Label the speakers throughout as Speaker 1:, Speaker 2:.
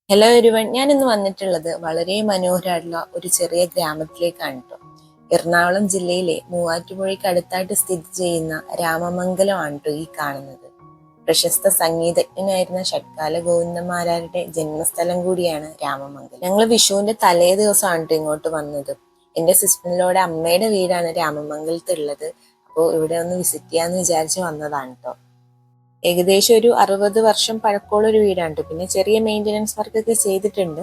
Speaker 1: Hello everyone, ഞാൻ ഇന്ന് വന്നിട്ടുള്ളത് വളരെ മനോഹരമായിട്ടുള്ള ഒരു ചെറിയ ഗ്രാമത്തിലേക്കാണ് കേട്ടോ. എറണാകുളം ജില്ലയിലെ മൂവാറ്റുപുഴയ്ക്ക് അടുത്തായിട്ട് സ്ഥിതി ചെയ്യുന്ന രാമമംഗലമാണ് കേട്ടോ ഈ കാണുന്നത്. പ്രശസ്ത സംഗീതജ്ഞനായിരുന്ന ഷഡ്കാല ഗോവിന്ദമാരാരുടെ ജന്മസ്ഥലം കൂടിയാണ് രാമമംഗലം. ഞങ്ങൾ വിഷുവിന്റെ തലേ ദിവസമാണ് കേട്ടോ ഇങ്ങോട്ട് വന്നത്. എന്റെ സിസ്റ്ററിലൂടെ അമ്മയുടെ വീടാണ് രാമമംഗലത്തുള്ളത്. അപ്പോൾ ഇവിടെ ഒന്ന് വിസിറ്റ് ചെയ്യാന്ന് വിചാരിച്ച് വന്നതാണ് കേട്ടോ. ഏകദേശം ഒരു 60 വർഷം പഴക്കമുള്ള ഒരു വീടാണ്. പിന്നെ ചെറിയ മെയിൻ്റനൻസ് വർക്കൊക്കെ ചെയ്തിട്ടുണ്ട്.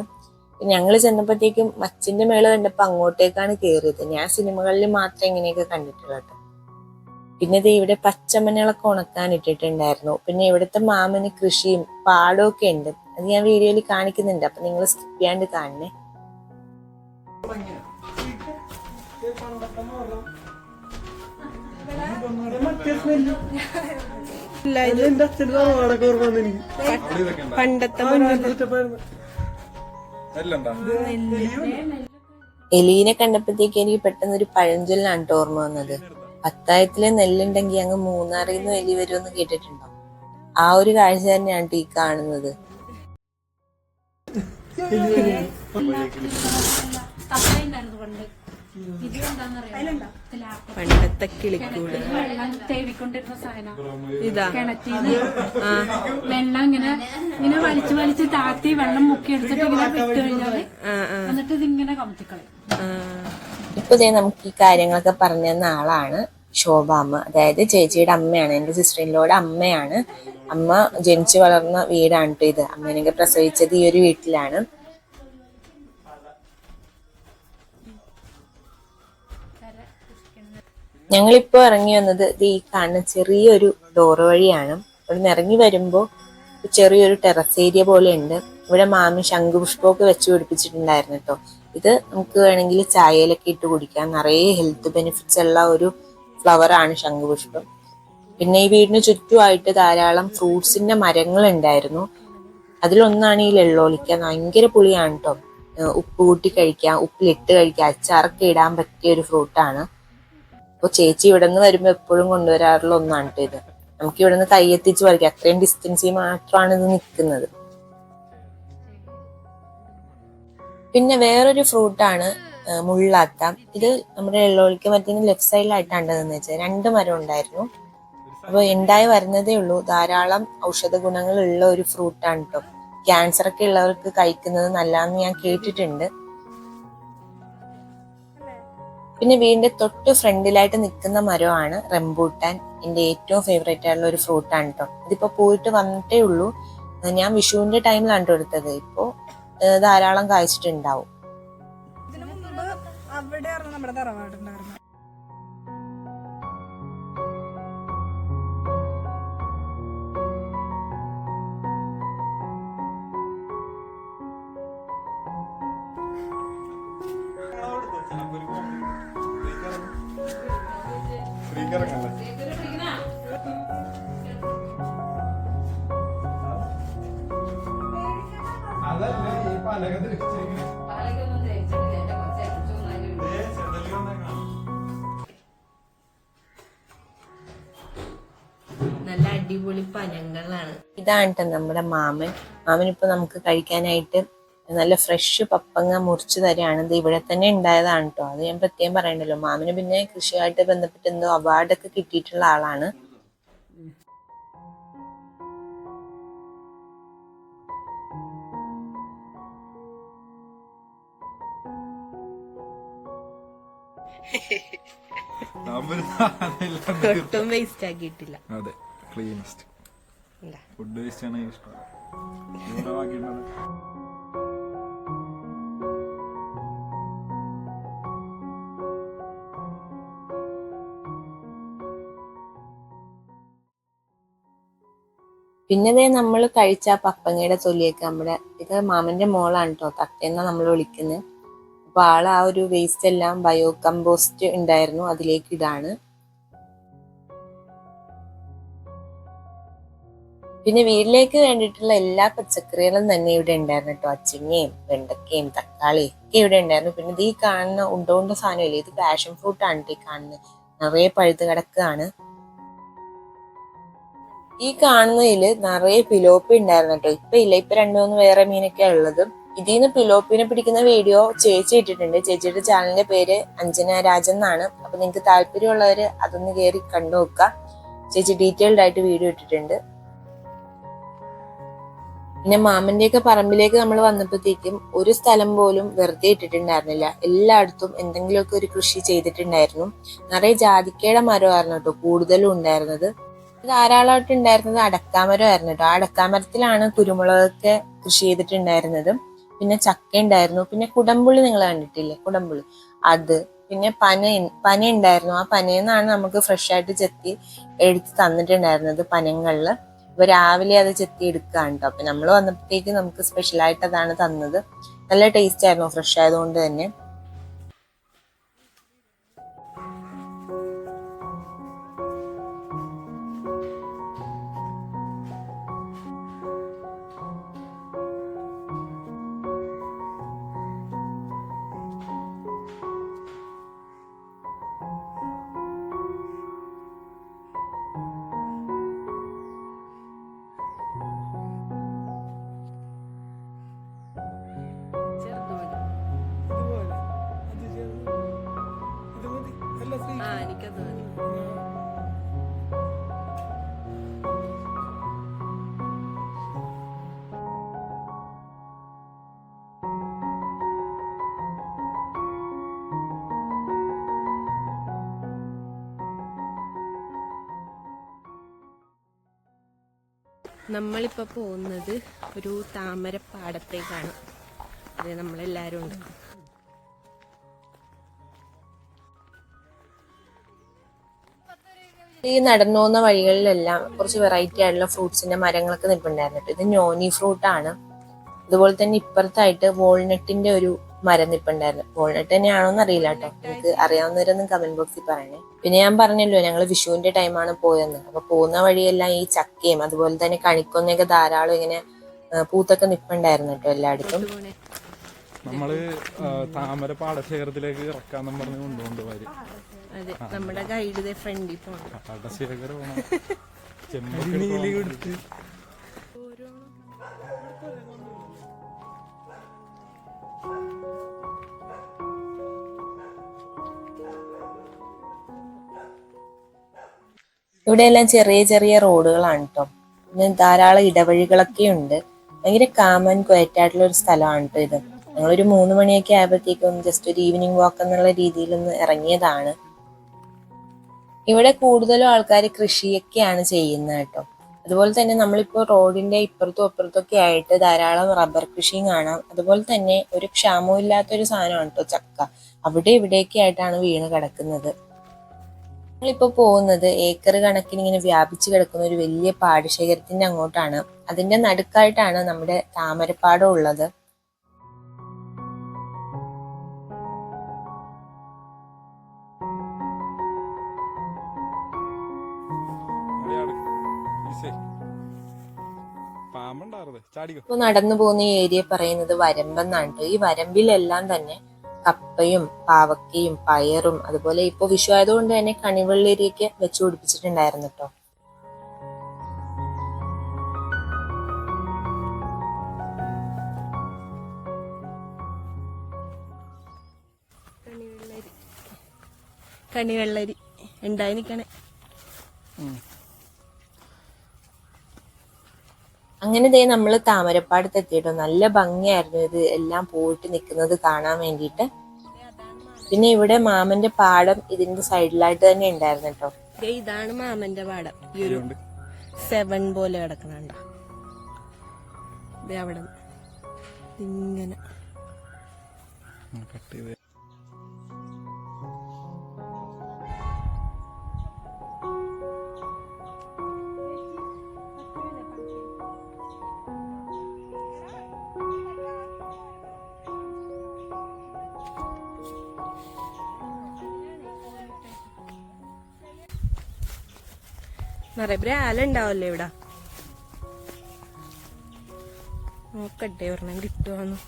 Speaker 1: ഞങ്ങൾ ചെന്നപ്പോഴത്തേക്കും മച്ചിന്റെ മേള കണ്ടപ്പോൾ അങ്ങോട്ടേക്കാണ് കയറിയത്. ഞാൻ സിനിമകളിൽ മാത്രമേ ഇങ്ങനെയൊക്കെ കണ്ടിട്ടുള്ളൂ കേട്ടോ. പിന്നെ ഇത് ഇവിടെ പച്ചമഞ്ഞളൊക്കെ ഉണക്കാൻ ഇട്ടിട്ടുണ്ടായിരുന്നു. പിന്നെ ഇവിടുത്തെ മാമന് കൃഷിയും പാടമൊക്കെ ഉണ്ട്. അത് ഞാൻ വീഡിയോയിൽ കാണിക്കുന്നുണ്ട്, അപ്പൊ നിങ്ങൾ സ്കിപ്പ് ചെയ്യാണ്ട് കാണണേ. എലീനെ കണ്ടപ്പോഴത്തേക്ക് എനിക്ക് പെട്ടെന്ന് ഒരു പഴഞ്ചൊല്ലാണ് ഓർമ്മ വന്നത്. പത്തായത്തിലെ നെല്ലുണ്ടെങ്കിൽ അങ്ങ് മൂന്നാറിൽ നിന്ന് എലി വരുമെന്ന് കേട്ടിട്ടുണ്ടോ? ആ ഒരു കാഴ്ച തന്നെയാണ് ഈ കാണുന്നത്. പണ്ടത്തെ കിളിക്കൂട് ഇതാ
Speaker 2: വെള്ളം ഇങ്ങനെ ഇങ്ങനെ വലിച്ചു വലിച്ച് താത്തി വെള്ളം മുക്കി എടുത്തിട്ട് ഇങ്ങനെ വിട്ട് കഴിഞ്ഞാല് എന്നിട്ട് ഇതിങ്ങനെ കമത്തിക്കളയും.
Speaker 1: ഇപ്പൊ നമുക്ക് ഈ കാര്യങ്ങളൊക്കെ പറഞ്ഞു തന്ന ആളാണ് ശോഭാമ്മ. അതായത് ചേച്ചിയുടെ അമ്മയാണ്, എന്റെ സിസ്റ്ററിനോട് അമ്മയാണ്. അമ്മ ജനിച്ചു വളർന്ന വീടാണ് കേട്ടോ ഇത്. അമ്മേനൊക്കെ പ്രസവിച്ചത് ഈ ഒരു വീട്ടിലാണ്. ഞങ്ങളിപ്പോ ഇറങ്ങി വന്നത് ഈ കാണുന്ന ചെറിയൊരു ഡോറ് വഴിയാണ്. ഇവിടെ നിന്ന് ഇറങ്ങി വരുമ്പോ ചെറിയൊരു ടെറസ് ഏരിയ പോലെ ഉണ്ട്. ഇവിടെ മാമി ശംഖുപുഷ്പമൊക്കെ വെച്ച് പിടിപ്പിച്ചിട്ടുണ്ടായിരുന്നു കേട്ടോ. ഇത് നമുക്ക് വേണമെങ്കിൽ ചായയിലൊക്കെ ഇട്ട് കുടിക്കാം. നിറയെ ഹെൽത്ത് ബെനിഫിറ്റ്സ് ഉള്ള ഒരു ഫ്ലവർ ആണ് ശംഖുപുഷ്പം. പിന്നെ ഈ വീടിന് ചുറ്റുമായിട്ട് ധാരാളം ഫ്രൂട്ട്സിന്റെ മരങ്ങൾ ഉണ്ടായിരുന്നു. അതിലൊന്നാണ് ഈ വെള്ളോലിക്ക. ഭയങ്കര പുളിയാണ് കേട്ടോ. ഉപ്പ് കൂട്ടി കഴിക്കാം, ഉപ്പിലിട്ട് കഴിക്കാം, അച്ചാറൊക്കെ ഇടാൻ പറ്റിയ ഒരു ഫ്രൂട്ടാണ്. അപ്പൊ ചേച്ചി ഇവിടെ നിന്ന് വരുമ്പോ എപ്പോഴും കൊണ്ടുവരാറുള്ള ഒന്നാണ് കേട്ടോ ഇത്. നമുക്ക് ഇവിടെ നിന്ന് കൈയെത്തിച്ച് പറിക്കാം, അത്രയും ഡിസ്റ്റൻസിൽ മാത്രമാണ് ഇത് നിൽക്കുന്നത്. പിന്നെ വേറൊരു ഫ്രൂട്ടാണ് മുള്ളാത്ത. ഇത് നമ്മുടെ വെള്ളോലിക്ക മരത്തിന് ലെഫ്റ്റ് സൈഡിലായിട്ടാണ് എന്ന് വെച്ചാൽ 2 മരം ഉണ്ടായിരുന്നു. അപ്പൊ ഉണ്ടായി വരുന്നതേ ഉള്ളൂ. ധാരാളം ഔഷധ ഗുണങ്ങൾ ഉള്ള ഒരു ഫ്രൂട്ടാണ് കേട്ടോ. ക്യാൻസർ ഒക്കെ ഉള്ളവർക്ക് കഴിക്കുന്നത് നല്ലതാന്ന് ഞാൻ കേട്ടിട്ടുണ്ട്. പിന്നെ വീടിന്റെ തൊട്ട് ഫ്രണ്ടിലായിട്ട് നിൽക്കുന്ന മരമാണ് റംബൂട്ടാൻ. എന്റെ ഏറ്റവും ഫേവറേറ്റ് ആയിട്ടുള്ള ഒരു ഫ്രൂട്ടാണ് കേട്ടോ. ഇതിപ്പോ പോയിട്ട് വന്നിട്ടേ ഉള്ളൂ. ഞാൻ വിഷുവിന്റെ ടൈമിലാണ് കേട്ടോ എടുത്തത്. ഇപ്പോ ധാരാളം കായ്ച്ചിട്ടുണ്ടാവും.
Speaker 3: ഇതിനു മുമ്പ് അവിടെയായിരുന്നു നമ്മുടെ തറവാടുണ്ടായിരുന്നത്.
Speaker 1: നല്ല അടിപൊളി പനങ്ങളാണ്. ഇതാണ് കേട്ടോ നമ്മുടെ മാമൻ. മാമനിപ്പോ നമുക്ക് കഴിക്കാനായിട്ട് നല്ല ഫ്രഷ് പപ്പങ്ങ മുറിച്ച് തരാണ്. ഇത് ഇവിടെ തന്നെ ഉണ്ടായതാണ് കേട്ടോ. അത് ഞാൻ പ്രത്യേകം പറയണ്ടല്ലോ. മാമന് പിന്നെ കൃഷിയായിട്ട് ബന്ധപ്പെട്ട് എന്തോ അവാർഡൊക്കെ കിട്ടിയിട്ടുള്ള ആളാണ്. ഒട്ടും വേസ്റ്റ് ആക്കിയിട്ടില്ല.
Speaker 4: അതെ, ക്ലീനസ്റ്റ് ഫുഡ് വേസ്റ്റ് ആണ് ഇഷ്ടം.
Speaker 1: പിന്നെ നമ്മൾ കഴിച്ച പപ്പങ്ങയുടെ തൊലിയൊക്കെ നമ്മുടെ ഇത് മാമന്റെ മോളാണ് കേട്ടോ, തത്തേന്നാ നമ്മൾ വിളിക്കുന്നത്. അപ്പൊ ആള് ആ ഒരു വേസ്റ്റ് എല്ലാം ബയോ കമ്പോസ്റ്റ് ഉണ്ടായിരുന്നു, അതിലേക്ക് ഇടാണ്. പിന്നെ വീട്ടിലേക്ക് വേണ്ടിയിട്ടുള്ള എല്ലാ പച്ചക്കറികളും തന്നെ ഇവിടെ ഉണ്ടായിരുന്നു കേട്ടോ. അച്ചിങ്ങയും വെണ്ടക്കയും തക്കാളിയും ഒക്കെ ഇവിടെ ഉണ്ടായിരുന്നു. പിന്നെ ഇത് ഈ കാണുന്ന ഉണ്ട സാധനമില്ലേ, ഇത് പാഷൻ ഫ്രൂട്ട് ആണ് ഈ കാണുന്നത്. നിറയെ പഴുത്ത് കിടക്കുകയാണ്. ഈ കാണുന്നതില് നിറയെ പിലോപ്പി ഉണ്ടായിരുന്നു കേട്ടോ. ഇപ്പൊ ഇല്ല, ഇപ്പൊ 2-3 വേറെ മീനൊക്കെയാ ഉള്ളത്. ഇതിന്ന് പിലോപ്പിനെ പിടിക്കുന്ന വീഡിയോ ചേച്ചി ഇട്ടിട്ടുണ്ട്. ചേച്ചിയുടെ ചാനലിന്റെ പേര് അഞ്ജന രാജൻ എന്നാണ്. അപ്പൊ നിങ്ങൾക്ക് താല്പര്യമുള്ളവര് അതൊന്ന് കയറി കണ്ടു നോക്കുക. ചേച്ചി ഡീറ്റെയിൽഡ് ആയിട്ട് വീഡിയോ ഇട്ടിട്ടുണ്ട്. പിന്നെ മാമന്റെയൊക്കെ പറമ്പിലേക്ക് നമ്മൾ വന്നപ്പോഴത്തേക്കും ഒരു സ്ഥലം പോലും വെറുതെ ഇട്ടിട്ടുണ്ടായിരുന്നില്ല. എല്ലായിടത്തും എന്തെങ്കിലുമൊക്കെ ഒരു കൃഷി ചെയ്തിട്ടുണ്ടായിരുന്നു. നിറയെ ജാതിക്കയുടെ മരമായിരുന്നു കേട്ടോ കൂടുതലും ഉണ്ടായിരുന്നത്. ധാരാളമായിട്ട് ഉണ്ടായിരുന്നത് അടക്കാമരമായിരുന്നു കേട്ടോ. ആ അടക്കാമരത്തിലാണ് കുരുമുളകൊക്കെ കൃഷി ചെയ്തിട്ടുണ്ടായിരുന്നത്. പിന്നെ ചക്ക ഉണ്ടായിരുന്നു. പിന്നെ കുടംപുളി നിങ്ങൾ കണ്ടിട്ടില്ലേ, കുടംപുളി അത്. പിന്നെ പന ഉണ്ടായിരുന്നു. ആ പനയെന്നാണ് നമുക്ക് ഫ്രഷ് ആയിട്ട് ചെത്തി എടുത്ത് തന്നിട്ടുണ്ടായിരുന്നത് പനങ്ങളില്. ഇപ്പൊ രാവിലെ അത് ചെത്തി എടുക്കുകയാണ് കേട്ടോ. അപ്പൊ നമ്മൾ വന്നപ്പോഴത്തേക്ക് നമുക്ക് സ്പെഷ്യലായിട്ട് അതാണ് തന്നത്. നല്ല ടേസ്റ്റ് ആയിരുന്നു, ഫ്രഷ് ആയതുകൊണ്ട് തന്നെ.
Speaker 5: നമ്മളിപ്പോൾ പോകുന്നത് ഒരു താമരപ്പാടത്തേക്കാണ്. അത് നമ്മളെല്ലാവരും ഉണ്ട്.
Speaker 1: ഈ നടന്നു പോകുന്ന വഴികളിലെല്ലാം കുറച്ച് വെറൈറ്റി ആയിട്ടുള്ള ഫ്രൂട്ട്സിന്റെ മരങ്ങളൊക്കെ നിൽപ്പുണ്ടായിരുന്നു. ഇത് നോനി ഫ്രൂട്ട് ആണ്. അതുപോലെ തന്നെ ഇപ്പുറത്തായിട്ട് വാൾനട്ടിന്റെ ഒരു മരം നിൽപ്പുണ്ടായിരുന്നു. വാൾനട്ട് തന്നെയാണോന്ന് അറിയില്ല കേട്ടോ. എനിക്ക് അറിയാവുന്നവരൊന്നും കമന്റ് ബോക്സിൽ പറയണേ. പിന്നെ ഞാൻ പറഞ്ഞല്ലോ ഞങ്ങൾ വിഷുവിന്റെ ടൈമാണ് പോയെന്ന്. അപ്പൊ പോകുന്ന വഴിയെല്ലാം ഈ ചക്കയും അതുപോലെ തന്നെ കണിക്കൊന്നയൊക്കെ ധാരാളം ഇങ്ങനെ പൂത്തൊക്കെ നിൽപ്പുണ്ടായിരുന്നു കേട്ടോ എല്ലായിടത്തും.
Speaker 4: നമ്മള് താമര പാടശേഖരത്തിലേക്ക് ഇറക്കാന്നും പറഞ്ഞ് കൊണ്ടുപോകും.
Speaker 5: അതെ, നമ്മുടെ ഗൈഡ് ഫ്രണ്ടിൽ പോകണം.
Speaker 4: പാടശേഖരം
Speaker 1: ഇവിടെ എല്ലാം ചെറിയ ചെറിയ റോഡുകളാണ് കേട്ടോ. പിന്നെ ധാരാളം ഇടവഴികളൊക്കെ ഉണ്ട്. ഭയങ്കര കാം ആൻഡ് ക്വയറ്റ് ആയിട്ടുള്ള ഒരു സ്ഥലമാണ് കേട്ടോ ഇത്. ഞങ്ങളൊരു 3 മണിയൊക്കെ ആയപ്പോഴത്തേക്കും ജസ്റ്റ് ഒരു ഈവനിങ് വാക്ക് എന്നുള്ള രീതിയിൽ ഒന്ന് ഇറങ്ങിയതാണ്. ഇവിടെ കൂടുതലും ആൾക്കാർ കൃഷിയൊക്കെയാണ് ചെയ്യുന്നത് കേട്ടോ. അതുപോലെ തന്നെ നമ്മളിപ്പോ റോഡിന്റെ ഇപ്പുറത്തും അപ്പുറത്തൊക്കെ ആയിട്ട് ധാരാളം റബ്ബർ കൃഷിയും കാണാം. അതുപോലെ തന്നെ ഒരു ക്ഷാമവും ഇല്ലാത്തൊരു സാധനമാണ് കേട്ടോ ചക്ക. അവിടെ ഇവിടെയൊക്കെ ആയിട്ടാണ് വീണ് കിടക്കുന്നത്. നമ്മളിപ്പോ പോകുന്നത് ഏക്കർ കണക്കിന് ഇങ്ങനെ വ്യാപിച്ചു കിടക്കുന്ന ഒരു വലിയ പാടശേഖരത്തിന്റെ അങ്ങോട്ടാണ്. അതിന്റെ നടുക്കായിട്ടാണ് നമ്മുടെ താമരപ്പാടം ഉള്ളത്. ഇപ്പൊ നടന്നു പോകുന്ന ഈ ഏരിയ പറയുന്നത് വരമ്പെന്നാണ് കേട്ടോ. ഈ വരമ്പിലെല്ലാം തന്നെ കപ്പയും പാവക്കയും പയറും അതുപോലെ ഇപ്പൊ വിഷു ആയതുകൊണ്ട് തന്നെ കണിവെള്ളരിയൊക്കെ വെച്ചു പിടിപ്പിച്ചിട്ടുണ്ടായിരുന്നു കേട്ടോ.
Speaker 5: കണിവെള്ളരി ഉണ്ടായി നിൽക്കണേ.
Speaker 1: അങ്ങനെ ദേ നമ്മള് താമരപ്പാടത്ത് എത്തിയിട്ടോ. നല്ല ഭംഗിയായിരുന്നു ഇത് എല്ലാം പോയിട്ട് നിൽക്കുന്നത് കാണാൻ വേണ്ടിയിട്ട്. പിന്നെ ഇവിടെ മാമന്റെ പാടം ഇതിന്റെ സൈഡിലായിട്ട് തന്നെ ഉണ്ടായിരുന്നു കേട്ടോ.
Speaker 5: ഇതാണ് മാമന്റെ പാടം. ഈ ഒരു 7 പോലെ കിടക്കണണ്ട അവിടെ ഇങ്ങനെ. നിറയെ ബ്രാല ഉണ്ടാവല്ലേ ഇവിടെ. നോക്കട്ടെ ഒരെണ്ണം കിട്ടുവാന്ന്.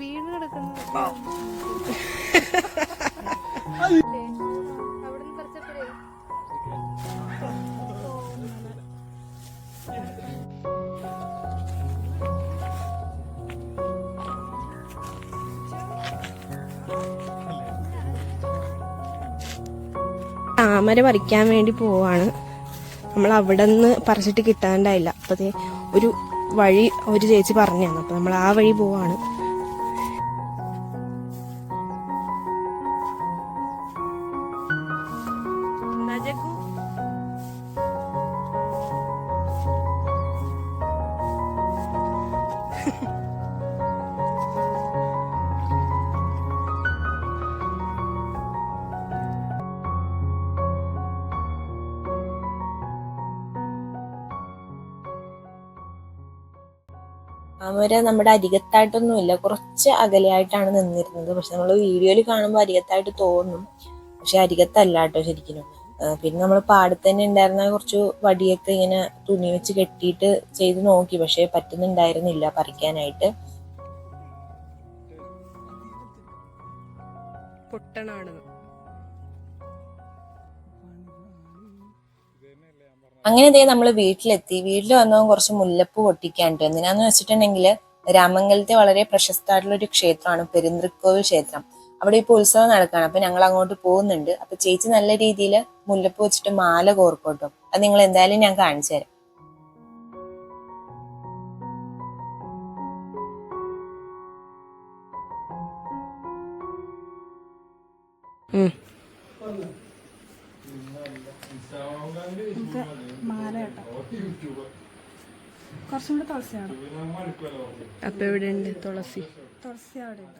Speaker 3: വീട് കിടക്കുന്നു അവിടുന്ന് കുറച്ചപ്പോഴേ
Speaker 5: താമര പറിക്കാൻ വേണ്ടി പോവാണ്. നമ്മൾ അവിടെ നിന്ന് പറിച്ചിട്ട് കിട്ടാണ്ടായില്ല. അപ്പത് ഒരു വഴി ഒരു ചേച്ചി പറഞ്ഞു തന്നു. അപ്പൊ നമ്മൾ ആ വഴി പോവാണ്.
Speaker 1: താമര നമ്മുടെ അരികത്തായിട്ടൊന്നുമില്ല, കുറച്ച് അകലെയായിട്ടാണ് നിന്നിരുന്നത്. പക്ഷെ നമ്മൾ വീഡിയോയിൽ കാണുമ്പോൾ അരികത്തായിട്ട് തോന്നും, പക്ഷെ അരികത്തല്ല കേട്ടോ ശരിക്കും. പിന്നെ നമ്മൾ പാടത്ത് തന്നെ ഉണ്ടായിരുന്ന കുറച്ച് വടിയൊക്കെ ഇങ്ങനെ തുണി വെച്ച് കെട്ടിയിട്ട് ചെയ്ത് നോക്കി, പക്ഷെ പറ്റുന്നുണ്ടായിരുന്നില്ല പറിക്കാനായിട്ട്. അങ്ങനെ ദേ നമ്മൾ വീട്ടിലെത്തി. വീട്ടിൽ വന്നപ്പോൾ കുറച്ച് മുല്ലപ്പൂ പൊട്ടിക്കാണ്ട്. എന്തിനാന്ന് വെച്ചിട്ടുണ്ടെങ്കിൽ രാമങ്കലത്തെ വളരെ പ്രശസ്തമായിട്ടുള്ള ഒരു ക്ഷേത്രമാണ് പെരുന്തൃക്കോവിൽ ക്ഷേത്രം. അവിടെ ഇപ്പോൾ ഉത്സവം നടക്കുകയാണ്. അപ്പൊ ഞങ്ങൾ അങ്ങോട്ട് പോകുന്നുണ്ട്. അപ്പൊ ചേച്ചി നല്ല രീതിയിൽ മുല്ലപ്പൂ വെച്ചിട്ട് മാല കോർക്കോട്ടോ. അത് നിങ്ങൾ എന്തായാലും ഞാൻ കാണിച്ചു തരാം.
Speaker 3: മാല കേട്ടോ, കുറച്ചും കൂടെ തുളസിയാണ്.
Speaker 5: അപ്പൊ എവിടെ ഉണ്ട് തുളസി?
Speaker 3: തുളസി അവിടെ ഉണ്ട്.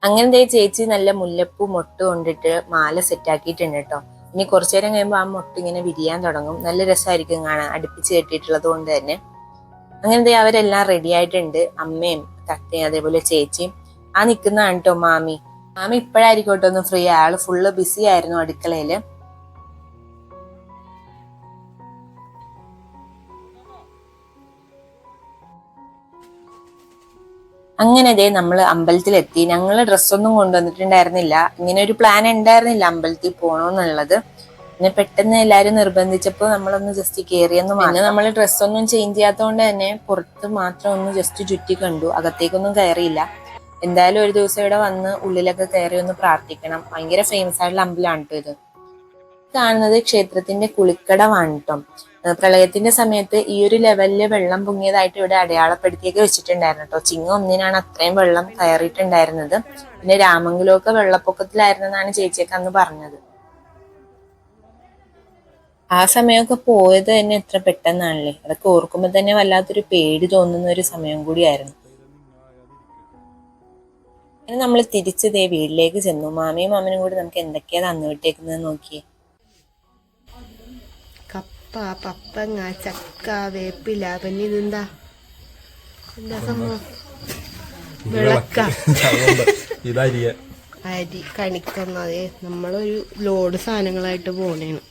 Speaker 1: അങ്ങനെ ദേ ചേച്ചി നല്ല മുല്ലപ്പൂ മൊട്ട് കൊണ്ടിട്ട് മാല സെറ്റാക്കിയിട്ടുണ്ട് കേട്ടോ. ഇനി കുറച്ചു നേരം കഴിയുമ്പോൾ ആ മൊട്ട് ഇങ്ങനെ വിരിയാൻ തുടങ്ങും. നല്ല രസമായിരിക്കും കാണാൻ, അടുപ്പിച്ച് കെട്ടിയിട്ടുള്ളത് കൊണ്ട് തന്നെ. അങ്ങനെ ദേ അവരെല്ലാം റെഡി ആയിട്ടുണ്ട്. അമ്മയും തത്തയും അതേപോലെ ചേച്ചിയും. ആ നിൽക്കുന്നതാണ് കേട്ടോ മാമി. മാമി ഇപ്പോഴായിരിക്കും കേട്ടോ ഒന്ന് ഫ്രീ. ആള് ഫുള്ള് ബിസി ആയിരുന്നു അടുക്കളയില്. അങ്ങനെ ദേ നമ്മള് അമ്പലത്തിലെത്തി. ഞങ്ങള് ഡ്രസ്സൊന്നും കൊണ്ടുവന്നിട്ടുണ്ടായിരുന്നില്ല. ഇങ്ങനെ ഒരു പ്ലാൻ ഉണ്ടായിരുന്നില്ല അമ്പലത്തിൽ പോണോന്നുള്ളത്. പിന്നെ പെട്ടെന്ന് എല്ലാരും നിർബന്ധിച്ചപ്പോ നമ്മളൊന്ന് ജസ്റ്റ് കയറിയെന്ന്. പിന്നെ നമ്മള് ഡ്രസ്സൊന്നും ചേഞ്ച് ചെയ്യാത്തതുകൊണ്ട് തന്നെ പുറത്ത് മാത്രം ഒന്ന് ജസ്റ്റ് ചുറ്റി കണ്ടു, അകത്തേക്കൊന്നും കയറിയില്ല. എന്തായാലും ഒരു ദിവസം ഇവിടെ വന്ന് ഉള്ളിലൊക്കെ കയറി ഒന്ന് പ്രാർത്ഥിക്കണം. ഭയങ്കര ഫേമസ് ആയിട്ടുള്ള അമ്പലമാണ് കേട്ടോ ഇത്. കാണുന്നത് ക്ഷേത്രത്തിന്റെ കുളിക്കടവാണ് കേട്ടോ. പ്രളയത്തിന്റെ സമയത്ത് ഈ ഒരു ലെവലില് വെള്ളം പൊങ്ങിയതായിട്ട് ഇവിടെ അടയാളപ്പെടുത്തിയൊക്കെ വെച്ചിട്ടുണ്ടായിരുന്നു കേട്ടോ. ചിങ്ങം 1-നാണ് അത്രയും വെള്ളം കയറിയിട്ടുണ്ടായിരുന്നത്. പിന്നെ രാമങ്കലമൊക്കെ വെള്ളപ്പൊക്കത്തിലായിരുന്നെന്നാണ് ചേച്ചിയൊക്കെ അന്ന് പറഞ്ഞത്. ആ സമയമൊക്കെ പോയത് തന്നെ എത്ര പെട്ടെന്നാണല്ലേ. അതൊക്കെ ഓർക്കുമ്പോ തന്നെ വല്ലാത്തൊരു പേടി തോന്നുന്ന ഒരു സമയം കൂടിയായിരുന്നു. അങ്ങനെ നമ്മൾ തിരിച്ച് ദേ വീട്ടിലേക്ക് ചെന്നു. മാമിയും മാമനും കൂടി നമുക്ക് എന്തൊക്കെയാ തന്നു വിട്ടേക്കുന്നത് നോക്കിയേ.
Speaker 5: കപ്പ, പപ്പങ്ങ, ചക്ക, വേപ്പില. പിന്നെ ഇതെന്താ എന്താ സംഭവം? വിളക്ക, അരി, കണിക്കൊന്ന. നമ്മളൊരു ലോഡ് സാധനങ്ങളായിട്ട് പോണേണ്.